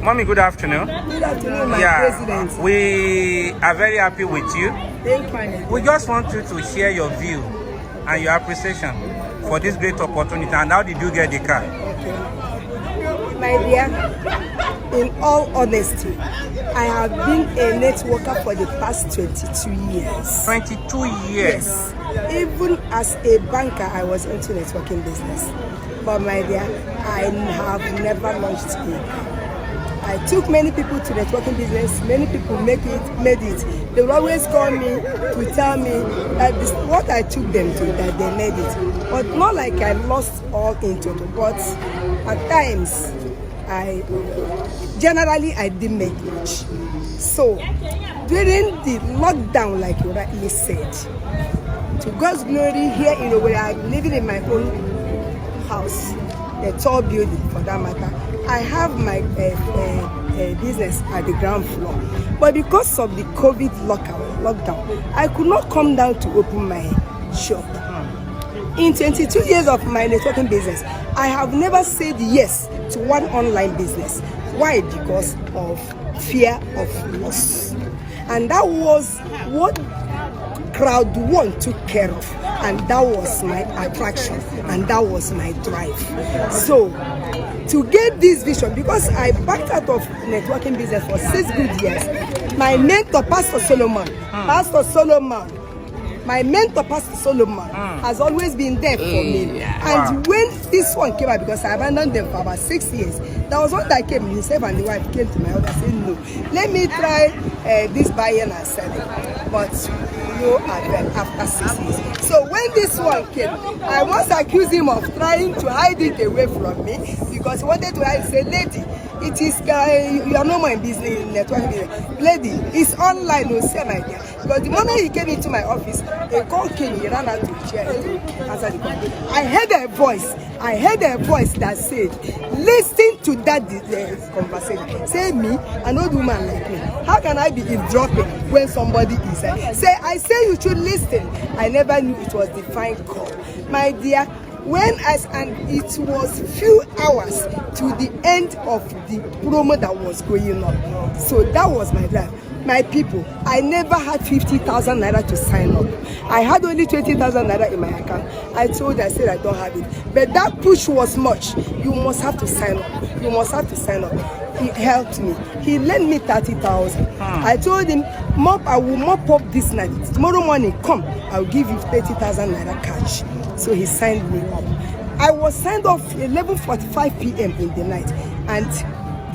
Mommy, good afternoon. Good afternoon, my president. We are very happy with you. Thank you. We just want you to share your view and your appreciation for this great opportunity. And how did you get the car? Okay. My dear, in all honesty, I have been a networker for the past 22 years. 22 years? Yes. Even as a banker, I was into networking business. But my dear, I have never launched a car. I took many people to networking business. Many people made it. They will always call me to tell me that this, what I took them to, that they made it. But not like I lost all into it. But at times, generally I didn't make much. So during the lockdown, like you rightly said, to God's glory, here in Owerri, I'm living in my own house, a tall building for that matter. I have my business at the ground floor, but because of the COVID lockdown, I could not come down to open my shop. In 22 years of my networking business, I have never said yes to one online business. Why? Because of fear of loss. And that was what Crowd One took care of, and that was my attraction, and that was my drive. So to get this vision, because I backed out of networking business for 6 good years, my mentor, Pastor Solomon, my mentor, Pastor Solomon, has always been there for me. And when this one came out, because I abandoned them for about 6 years, there was one that came, himself and the wife came to my house and said, no, let me try this buying and selling. But you are there after 6 years. So when this one came, I once accused him of trying to hide it away from me, because he wanted to hide. He said, lady, it is, you are no more in business, in networking business. Lady, it's online, no, say my dear. Because the moment he came into my office, a call came, he ran out to the chair to answer the call. I heard a voice that said, listen to that conversation. Say me, an old woman like me, how can I be eavesdropping when somebody is there? Say, I say you should listen. I never knew it was divine call. My dear, and it was few hours to the end of the promo that was going on. So that was my drive. My people, I never had 50,000 naira to sign up. I had only 20,000 naira in my account. I said I don't have it. But that push was much. You must have to sign up. You must have to sign up. He helped me. He lent me 30,000. I told him, I will mop up this night. Tomorrow morning, come. I will give you 30,000 naira cash. So he signed me up. I was signed off 11:45 p.m. in the night, and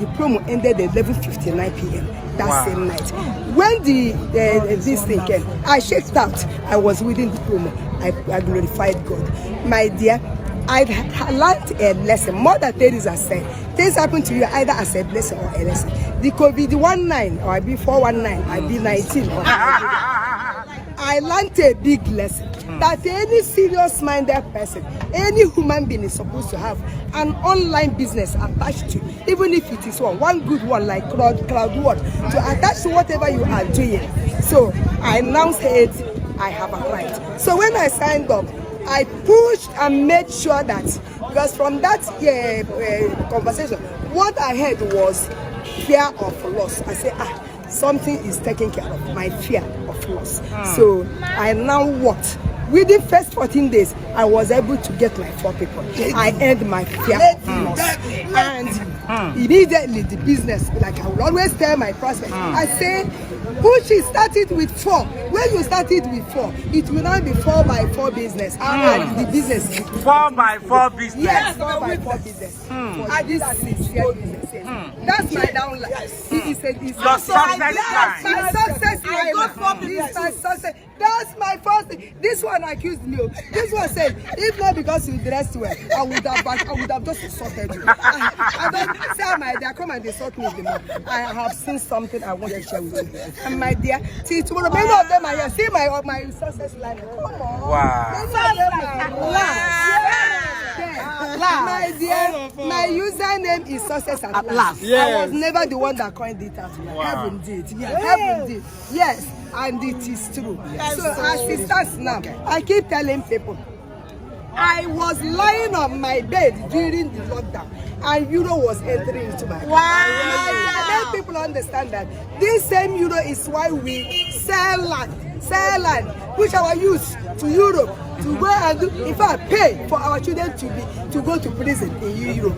the promo ended at 11:59 p.m. that same night. When this thing came, I checked out. I was within the promo. I glorified God. My dear, I learned a lesson. More than Teresa said, things happen to you either as a blessing or a lesson. The COVID-19 or I be 419, I be 19. I learned a big lesson that any serious-minded person, any human being is supposed to have an online business attached to, even if it is one good one like Crowd One, to attach to whatever you are doing. So I now said I have a right. So when I signed up, I pushed and made sure that, because from that conversation, what I heard was fear of loss. I said, something is taking care of my fear of loss. So I now worked. Within the first 14 days, I was able to get my 4 people. I earned my fear of loss. And immediately the business, like I will always tell my prospects, I say, push it started with 4. When you started with 4, it will now be 4x4 business. And the business is 4x4 business. Yes, 4x4 business. And this is sincere business. That's my downline. Your success line. My success line. That's my first thing. This one accused me. This one said, if not because you dressed well, I would have just insulted you. I don't say, my dear, come and insult me the more. I have seen something I want to share with you. And my dear, see tomorrow, many of them are here. See my success line. Come on. Wow. Many of them are my dear, my username is Success at Last. Yes. I was never the one that coined it out. Heaven did. Heaven did. Yes, and it is true. So as it stands now, I keep telling people, I was lying on my bed during the lockdown, and euro was entering into my Wow. I let people understand that this same euro is why we sell land, push our youth to Europe to go and do, in fact, pay for our children to go to prison in Europe.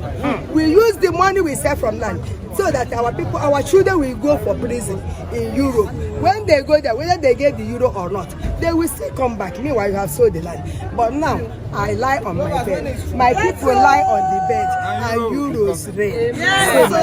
We use the money we sell from land so that our children will go for prison in Europe. When they go there, whether they get the euro or not, they will still come back. Meanwhile, you have sold the land. But now, I lie on my bed. My people lie on the bed, and euros reign. So,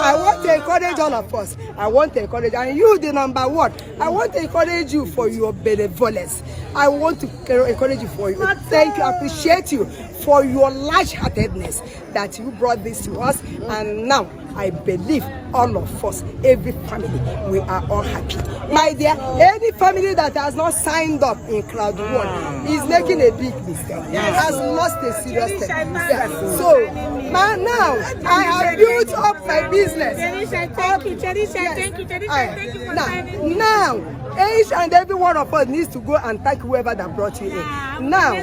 I want to encourage all of us. I want to encourage, and you, the number one, I want to encourage you for your benevolence. I want to encourage you for you. Thank you, I appreciate you for your large-heartedness that you brought this to us. And now, I believe all of us, every family, we are all happy. My dear, any family that has not signed up in Cloud One is making a big mistake. Has lost a serious step. So, now, I have built up my business. Thank you, thank you for Now, each and every one of us needs to go and thank whoever that brought you in. Now,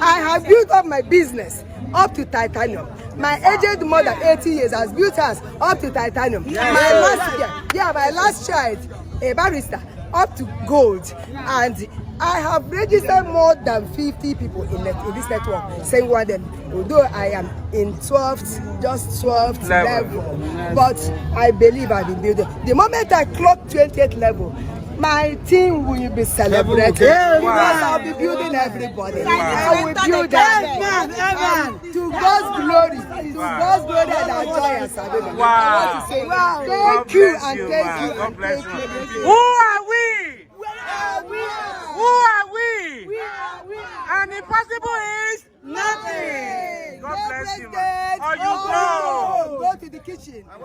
I have built up my business up to titanium. My aged mother, 80 years, has built us up to titanium. My last child, a barrister, up to gold. And I have registered more than 50 people in this network, saying one them. Although I am in 12th level. But I believe I've been building. The moment I clock 28th level, my team will be celebrated because I'll be building everybody. I will build them. To God's glory. To God's glory and our joy and salvation. I want to say thank you and thank you and thank you. Who are we? Who are we? And impossible is nothing. God bless you. Go to the kitchen.